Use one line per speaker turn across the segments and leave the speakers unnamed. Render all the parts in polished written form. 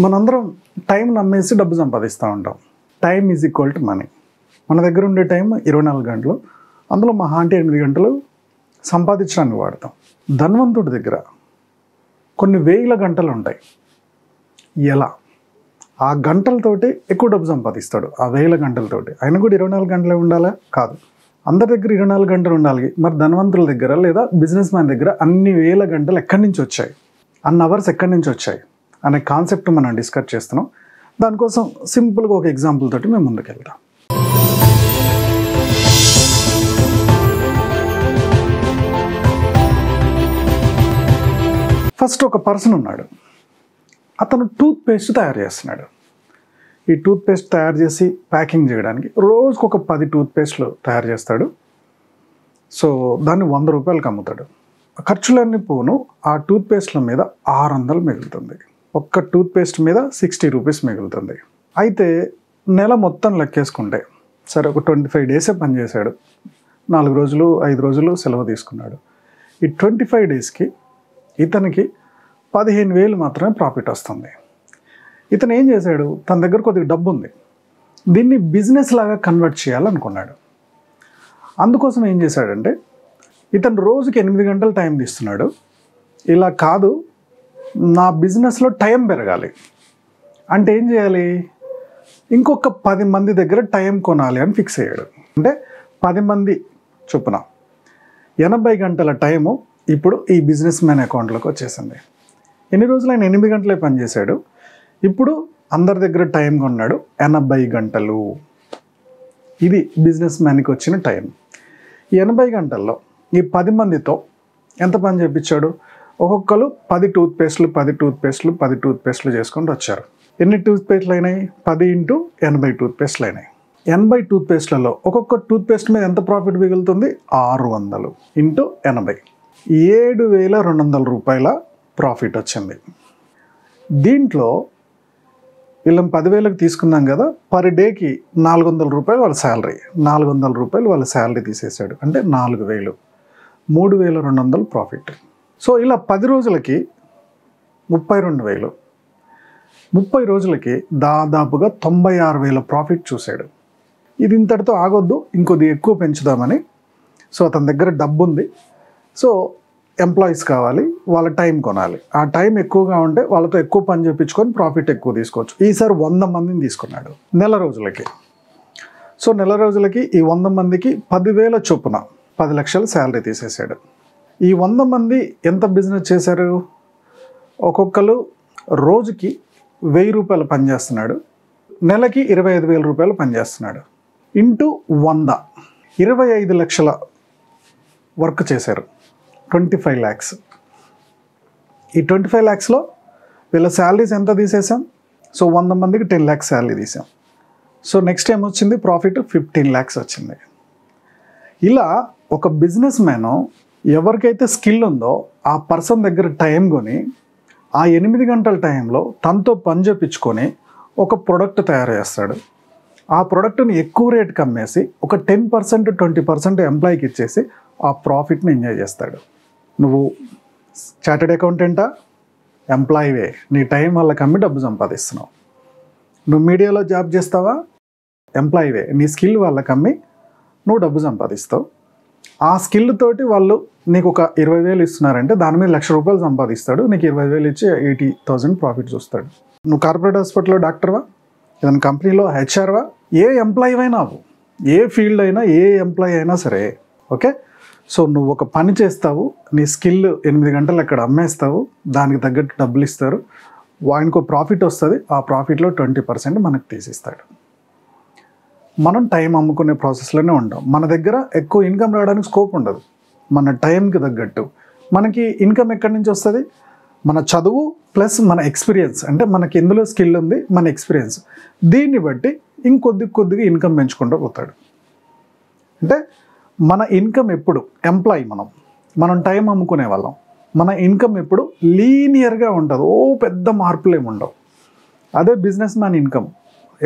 మనందరం టైం నమ్మేసి డబ్బు సంపాదిస్తూ ఉంటాం. Time is equal to money. మన దగ్గర ఉండే టైం 24 గంటలు, అందులో మహా అంటే 8 గంటలు సంపాదించడానికి వాడతాం. ధనవంతుడి దగ్గర కొన్ని వేల గంటలు ఉంటాయి. ఎలా? ఆ గంటలతోటి ఎక్కువ డబ్బు సంపాదిస్తాడు. ఆ వేల గంటలతోటి ఆయన కూడా 24 గంటలే ఉండాలా? కాదు, అందరి దగ్గర 24 గంటలు ఉండాలి. మరి ధనవంతుల దగ్గర లేదా బిజినెస్ మ్యాన్ దగ్గర అన్ని వేల గంటలు ఎక్కడి నుంచి వచ్చాయి, అన్ని అవర్స్ ఎక్కడి నుంచి వచ్చాయి అనే కాన్సెప్ట్ మనం డిస్కస్ చేస్తున్నాం. దానికోసం సింపుల్గా ఒక ఎగ్జాంపుల్ తోటి మేము ముందుకు వెళ్తాం. ఫస్ట్ ఒక పర్సన్ ఉన్నాడు. అతను టూత్ పేస్ట్ తయారు చేస్తున్నాడు. ఈ టూత్ పేస్ట్ తయారు చేసి ప్యాకింగ్ చేయడానికి రోజుకు ఒక 10 టూత్ పేస్ట్లు తయారు చేస్తాడు. సో దాన్ని 100 రూపాయలకు అమ్ముతాడు. ఖర్చులన్నీ పోను ఆ టూత్ పేస్ట్ల మీద 600 మిగులుతుంది. ఒక్క టూత్ పేస్ట్ మీద 60 రూపీస్ మిగులుతుంది. అయితే నెల మొత్తం లెక్కేసుకుంటే సరే ఒక 25 డేసే పనిచేశాడు. 4 రోజులు 5 రోజులు సెలవు తీసుకున్నాడు. ఈ 25 డేస్కి ఇతనికి 15,000 మాత్రమే ప్రాఫిట్ వస్తుంది. ఇతను ఏం చేశాడు, తన దగ్గర కొద్దిగా డబ్బు ఉంది, దీన్ని బిజినెస్ లాగా కన్వర్ట్ చేయాలనుకున్నాడు. అందుకోసం ఏం చేశాడంటే ఇతను రోజుకి 8 గంటలు టైం తీస్తున్నాడు. ఇలా కాదు, నా బిజినెస్లో టైం పెరగాలి అంటే ఏం చేయాలి, ఇంకొక 10 మంది దగ్గర టైం కొనాలి అని ఫిక్స్ అయ్యాడు. అంటే 10 మంది చొప్పున 80 గంటల టైము ఇప్పుడు ఈ బిజినెస్ మ్యాన్ అకౌంట్లోకి వచ్చేసింది. ఎన్ని రోజులు ఆయన 8 గంటలే పనిచేశాడు. ఇప్పుడు అందరి దగ్గర టైం కొన్నాడు 80 గంటలు. ఇది బిజినెస్ మ్యాన్కి వచ్చిన టైం. ఈ 80 గంటల్లో ఈ 10 మందితో ఎంత పని చేయించాడు, ఒక్కొక్కరు 10 టూత్ పేస్ట్లు చేసుకుంటూ వచ్చారు. ఎన్ని టూత్ పేస్ట్లు అయినాయి? 10 × 80 టూత్ పేస్ట్లు అయినాయి. 80 టూత్ పేస్ట్లలో ఒక్కొక్క టూత్ పేస్ట్ మీద ఎంత ప్రాఫిట్ మిగులుతుంది? 600 × 80 7,200 రూపాయల ప్రాఫిట్ వచ్చింది. దీంట్లో వీళ్ళని 10,000కి తీసుకున్నాం కదా, పర్ డేకి 400 రూపాయలు వాళ్ళ శాలరీ, 400 రూపాయలు వాళ్ళ శాలరీ తీసేసాడు. అంటే 4,000, 3,200 ప్రాఫిట్. సో ఇలా 10 రోజులకి 32,000, 30 రోజులకి దాదాపుగా 96,000 ప్రాఫిట్ చూశాడు. ఇది ఇంతటితో ఆగొద్దు, ఇంకొద్ది ఎక్కువ పెంచుదామని. సో అతని దగ్గర డబ్బు ఉంది. సో ఎంప్లాయీస్ కావాలి, వాళ్ళ టైం కొనాలి. ఆ టైం ఎక్కువగా ఉంటే వాళ్ళతో ఎక్కువ పని చేయించుకొని ప్రాఫిట్ ఎక్కువ తీసుకోవచ్చు. ఈసారి 100 మందిని తీసుకున్నాడు నెల రోజులకి. సో నెల రోజులకి ఈ 100 మందికి 10,000 చొప్పున 10 లక్షలు శాలరీ తీసేశాడు. ఈ 100 మంది ఎంత బిజినెస్ చేశారు? ఒక్కొక్కరు రోజుకి 1,000 రూపాయలు పనిచేస్తున్నాడు, నెలకి 25,000 రూపాయలు పనిచేస్తున్నాడు. ఇంటూ 100 25 లక్షల వర్క్ చేశారు. 25 lakhs. ఈ 25 lakhsలో వీళ్ళ శాలరీస్ ఎంత తీసేసాం? సో 100 మందికి 10 lakhs శాలరీ తీసాం. సో నెక్స్ట్ టైం వచ్చింది ప్రాఫిట్ 15 lakhs వచ్చింది. ఇలా ఒక బిజినెస్ మ్యాన్ ఎవరికైతే స్కిల్ ఉందో ఆ పర్సన్ దగ్గర టైం కొని ఆ 8 గంటల టైంలో తనతో పని చేయించుకొని ఒక ప్రోడక్ట్ తయారు చేస్తాడు. ఆ ప్రోడక్ట్ని ఎక్కువ రేట్కి అమ్మేసి ఒక 10% 20% ఎంప్లాయీకి ఇచ్చేసి ఆ ప్రాఫిట్ని ఎంజాయ్ చేస్తాడు. నువ్వు చార్టెడ్ అకౌంటెంటా, ఎంప్లాయీవే, నీ టైం వాళ్ళకి అమ్మి డబ్బు సంపాదిస్తున్నావు. నువ్వు మీడియాలో జాబ్ చేస్తావా, ఎంప్లాయీవే, నీ స్కిల్ వాళ్ళకి అమ్మి నువ్వు డబ్బు సంపాదిస్తావు. ఆ స్కిల్ తోటి వాళ్ళు నీకు ఒక 20,000 ఇస్తున్నారంటే దాని మీద 1,00,000 రూపాయలు సంపాదిస్తాడు. నీకు 20,000 ఇచ్చి 80,000 ప్రాఫిట్ చూస్తాడు. నువ్వు కార్పొరేట్ హాస్పిటల్లో డాక్టర్వా, ఏదైనా కంపెనీలో హెచ్ఆర్వా, ఏ ఎంప్లాయీ అయినా, ఏ ఫీల్డ్ అయినా, ఏ ఎంప్లాయీ అయినా సరే, ఓకే. సో నువ్వు ఒక పని చేస్తావు, నీ స్కిల్ 8 గంటలు అక్కడ అమ్మేస్తావు, దానికి తగ్గట్టు డబ్బులు ఇస్తారు, ఆయనకు ప్రాఫిట్ వస్తుంది. ఆ ప్రాఫిట్లో 20% మనకు తీసిస్తాడు. మనం టైం అమ్ముకునే ప్రాసెస్లోనే ఉంటాం. మన దగ్గర ఎక్కువ ఇన్కమ్ రావడానికి స్కోప్ ఉండదు. మన టైంకి తగ్గట్టు మనకి ఇన్కమ్ ఎక్కడి నుంచి వస్తుంది? మన చదువు ప్లస్ మన ఎక్స్పీరియన్స్, అంటే మనకి ఎందులో స్కిల్ ఉంది, మన ఎక్స్పీరియన్స్, దీన్ని బట్టి కొద్దిగా ఇన్కమ్ పెంచుకుంటూ పోతాడు. అంటే మన ఇన్కమ్ ఎప్పుడు ఎంప్లాయీ, మనం టైం అమ్ముకునే వాళ్ళం, మన ఇన్కమ్ ఎప్పుడు లీనియర్గా ఉంటుంది. పెద్ద మార్పులు ఏమి ఉండవు. అదే బిజినెస్ మ్యాన్ ఇన్కమ్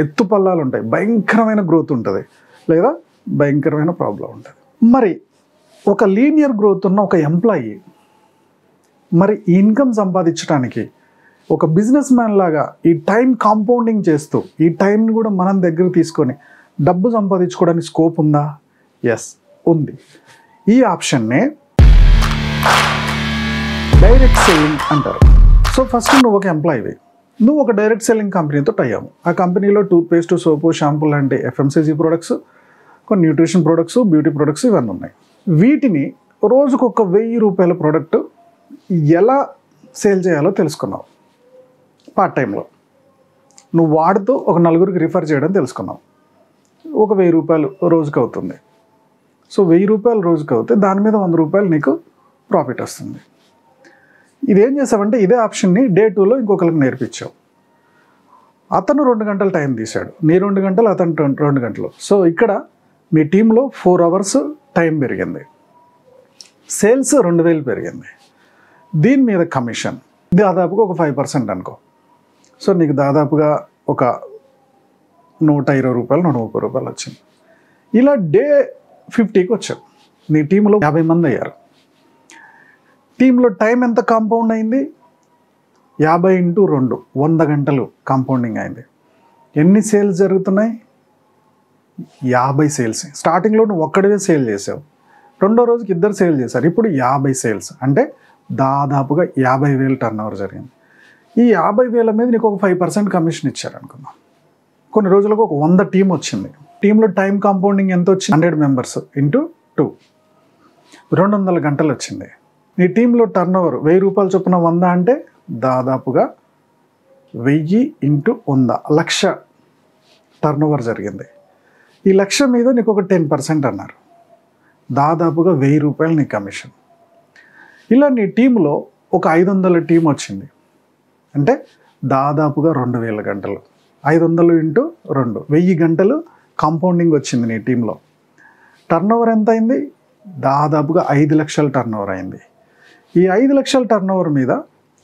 ఎత్తుపల్లాలు ఉంటాయి, భయంకరమైన గ్రోత్ ఉంటుంది, లేదా భయంకరమైన ప్రాబ్లం ఉంటుంది. మరి ఒక లీనియర్ గ్రోత్ ఉన్న ఒక ఎంప్లాయీ మరి ఇన్కమ్ సంపాదించడానికి ఒక బిజినెస్ మ్యాన్ లాగా ఈ టైం కాంపౌండింగ్ చేస్తూ ఈ టైంని కూడా మనం దగ్గర తీసుకొని డబ్బు సంపాదించుకోవడానికి స్కోప్ ఉందా? ఎస్, ఉంది. ఈ ఆప్షన్నే డైరెక్ట్ సెల్లింగ్ అంటారు. సో ఫస్ట్ నువ్వు ఒక ఎంప్లాయీవి, నువ్వు ఒక డైరెక్ట్ సెల్లింగ్ కంపెనీతో అయ్యాము. ఆ కంపెనీలో టూత్పేస్ట్, సోపు, షాంపూ లాంటి FMCG ప్రొడక్ట్స్, కొన్ని న్యూట్రిషన్ ప్రొడక్ట్స్, బ్యూటీ ప్రొడక్ట్స్ ఇవన్నీ ఉన్నాయి. వీటిని రోజుకు ఒక 1000 రూపాయల ప్రోడక్ట్ ఎలా సేల్ చేయాలో తెలుసుకున్నావు. పార్ట్ టైంలో నువ్వు వాడుతూ ఒక నలుగురికి రిఫర్ చేయడం తెలుసుకున్నావు. ఒక 1000 రూపాయలు రోజుకు అవుతుంది. సో 1000 రూపాయలు రోజుకు అవుతే దాని మీద 100 రూపాయలు నీకు ప్రాఫిట్ వస్తుంది. ఇదేం చేసావంటే ఇదే ఆప్షన్ని డే 2లో ఇంకొకరికి నేర్పించావు. అతను 2 గంటలు టైం తీశాడు, నీ 2 గంటలు, అతను 2 గంటలు. సో ఇక్కడ మీ టీంలో 4 అవర్స్ టైం పెరిగింది, సేల్స్ 2000 పెరిగింది. దీని మీద కమిషన్ దాదాపుగా ఒక 5% అనుకో. సో నీకు దాదాపుగా ఒక 120 రూపాయలు, 130 రూపాయలు వచ్చింది. ఇలా డే 50కి వచ్చావు. నీ టీంలో 50 మంది అయ్యారు. టీంలో టైం ఎంత కాంపౌండ్ అయింది? 50 × 2 100 గంటలు కాంపౌండింగ్ అయింది. ఎన్ని సేల్స్ జరుగుతున్నాయి? 50 సేల్స్. స్టార్టింగ్లో నువ్వు ఒక్కడివే సేల్ చేసావు, రెండో రోజుకి 2 సేల్ చేశారు, ఇప్పుడు 50 సేల్స్ అంటే దాదాపుగా 50,000 టర్న్ ఓవర్ జరిగింది. ఈ 50,000 మీద నీకు ఒక 5% కమిషన్ ఇచ్చారు అనుకుందాం. కొన్ని రోజులకు ఒక 100 టీం వచ్చింది. టీంలో టైం కాంపౌండింగ్ ఎంత వచ్చింది? 100 మెంబర్స్ ఇంటూ 2 200 గంటలు వచ్చింది. నీ టీంలో టర్న్ ఓవర్ 1000 రూపాయలు చొప్పున 100 అంటే దాదాపుగా 1000 × 100 లక్ష టర్న్ ఓవర్ జరిగింది. ఈ లక్ష మీద నీకు ఒక 10% అన్నారు, దాదాపుగా 1000 రూపాయలు నీ కమిషన్. ఇలా నీ టీంలో ఒక 500 టీం వచ్చింది అంటే దాదాపుగా 2000 గంటలు. 500 × 2 1000 గంటలు కాంపౌండింగ్ వచ్చింది నీ టీంలో. టర్న్ ఓవర్ ఎంత అయింది? దాదాపుగా 5 లక్షల టర్న్ ఓవర్ అయింది. ఈ 5 లక్షల టర్న్ ఓవర్ మీద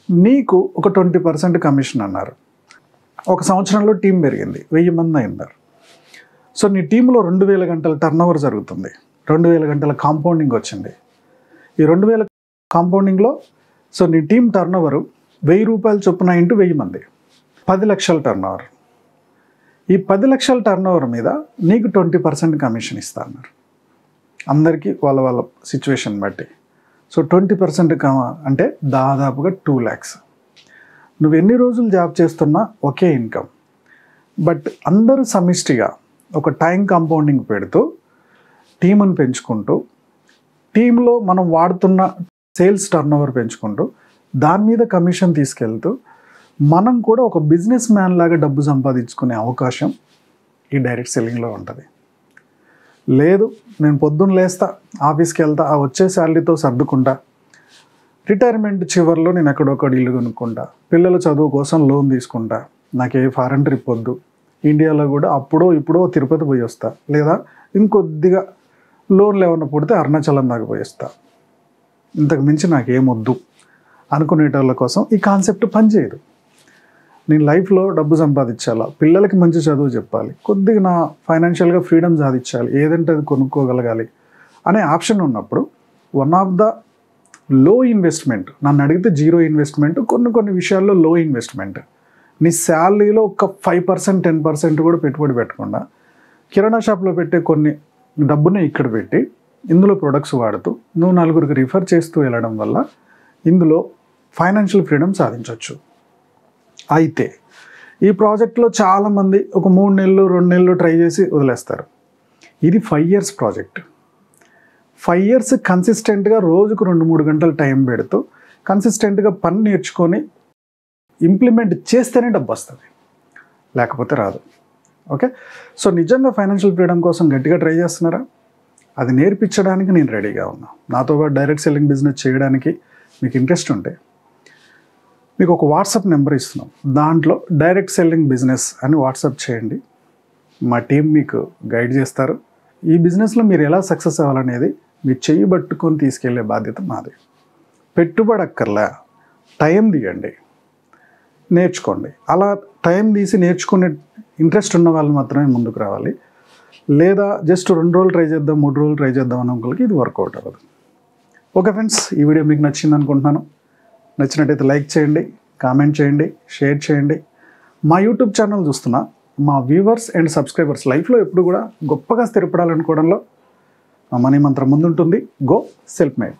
నీకు ఒక 20% కమిషన్ అన్నారు. ఒక సంవత్సరంలో టీం పెరిగింది, 1000 మంది అయిందారు. సో నీ టీంలో 2000 గంటల టర్న్ ఓవర్ జరుగుతుంది, 2000 గంటల కాంపౌండింగ్ వచ్చింది. ఈ 2000 కాంపౌండింగ్లో సో నీ టీం టర్న్ ఓవరు 1000 రూపాయలు చొప్పున ఇంటూ 1000 మంది 10 లక్షల టర్న్ ఓవర్. ఈ 10 లక్షల టర్న్ ఓవర్ మీద నీకు 20% కమిషన్ ఇస్తా అన్నారు. అందరికీ వాళ్ళ వాళ్ళ సిచ్యువేషన్ బట్టి. సో 20% అంటే దాదాపుగా 2 lakhs. నువ్వు ఎన్ని రోజులు జాబ్ చేస్తున్నా ఒకే ఇన్కమ్, బట్ అందరూ సమిష్టిగా ఒక టైం కాంపౌండింగ్ పెడుతూ టీమును పెంచుకుంటూ టీంలో మనం వాడుతున్న సేల్స్ టర్న్ ఓవర్ పెంచుకుంటూ దాని మీద కమిషన్ తీసుకెళ్తూ మనం కూడా ఒక బిజినెస్ మ్యాన్ లాగా డబ్బు సంపాదించుకునే అవకాశం ఈ డైరెక్ట్ సెల్లింగ్లో ఉంటుంది. లేదు నేను పొద్దున్న లేస్తా, ఆఫీస్కి వెళ్తా, ఆ వచ్చే శాలరీతో సర్దుకుంటా, రిటైర్మెంట్ చివరిలో నేను ఎక్కడొక్కడ ఇల్లు కొనుక్కుంటా, పిల్లల చదువు కోసం లోన్ తీసుకుంటా, నాకు ఏ ఫారెన్ ట్రిప్ వద్దు, ఇండియాలో కూడా అప్పుడో ఇప్పుడో తిరుపతి పోయి వస్తా, లేదా ఇంకొద్దిగా లోన్లు ఏమన్నా పుడితే అరుణాచలం దాకా పోయి వస్తా, ఇంతకు మించి నాకేమొద్దు అనుకునేటోళ్ళ కోసం ఈ కాన్సెప్ట్ పనిచేయదు. నేను లైఫ్లో డబ్బు సంపాదించాలా, పిల్లలకి మంచి చదువు చెప్పాలి, కొద్దిగా నా ఫైనాన్షియల్గా ఫ్రీడమ్ సాధించాలి, ఏదంటే అది కొనుక్కోగలగాలి అనే ఆప్షన్ ఉన్నప్పుడు one of the low investment, నన్ను అడిగితే 0 ఇన్వెస్ట్మెంట్, కొన్ని విషయాల్లో లో ఇన్వెస్ట్మెంట్, నీ శాలరీలో ఒక 5% 10% కూడా పెట్టుబడి పెట్టకుండా కిరాణా షాప్లో పెట్టే కొన్ని డబ్బుని ఇక్కడ పెట్టి ఇందులో ప్రొడక్ట్స్ వాడుతూ నువ్వు నలుగురికి రిఫర్ చేస్తూ వెళ్ళడం వల్ల ఇందులో ఫైనాన్షియల్ ఫ్రీడమ్ సాధించవచ్చు. అయితే ఈ ప్రాజెక్ట్లో చాలామంది ఒక 3 నెలలు 2 నెలలు ట్రై చేసి వదిలేస్తారు. ఇది 5 years ప్రాజెక్ట్. 5 years కన్సిస్టెంట్గా రోజుకు 2-3 గంటలు టైం పెడుతూ కన్సిస్టెంట్గా పని నేర్చుకొని ఇంప్లిమెంట్ చేస్తేనే డబ్బు వస్తుంది, లేకపోతే రాదు. ఓకే, సో నిజంగా ఫైనాన్షియల్ ఫ్రీడమ్ కోసం గట్టిగా ట్రై చేస్తున్నారా? అది నేర్పించడానికి నేను రెడీగా ఉన్నా. నాతో పాటు డైరెక్ట్ సెల్లింగ్ బిజినెస్ చేయడానికి మీకు ఇంట్రెస్ట్ ఉంటే మీకు ఒక వాట్సాప్ నెంబర్ ఇస్తున్నాం, దాంట్లో డైరెక్ట్ సెల్లింగ్ బిజినెస్ అని వాట్సాప్ చేయండి. మా టీం మీకు గైడ్ చేస్తారు. ఈ బిజినెస్లో మీరు ఎలా సక్సెస్ అవ్వాలనేది మీరు చెయ్యి పట్టుకొని తీసుకెళ్లే బాధ్యత మాది. పెట్టుబడి అక్కర్లే, టైం తీయండి, నేర్చుకోండి. అలా టైం తీసి నేర్చుకునే ఇంట్రెస్ట్ ఉన్న వాళ్ళు మాత్రమే ముందుకు రావాలి. లేదా జస్ట్ 2 రోజులు ట్రై చేద్దాం, 3 రోజులు ట్రై చేద్దాం అన్న వాళ్ళకి ఇది వర్కౌట్ అవ్వదు. ఓకే ఫ్రెండ్స్, ఈ వీడియో మీకు నచ్చింది అనుకుంటున్నాను. నచ్చినట్టయితే లైక్ చేయండి, కామెంట్ చేయండి, షేర్ చేయండి. మా యూట్యూబ్ ఛానల్ చూస్తున్న మా వ్యూవర్స్ అండ్ సబ్స్క్రైబర్స్ లైఫ్లో ఎప్పుడు కూడా గొప్పగా స్థిరపడాలనుకోవడంలో మనీ మంత్రం ముందుంటుంది. Go self made.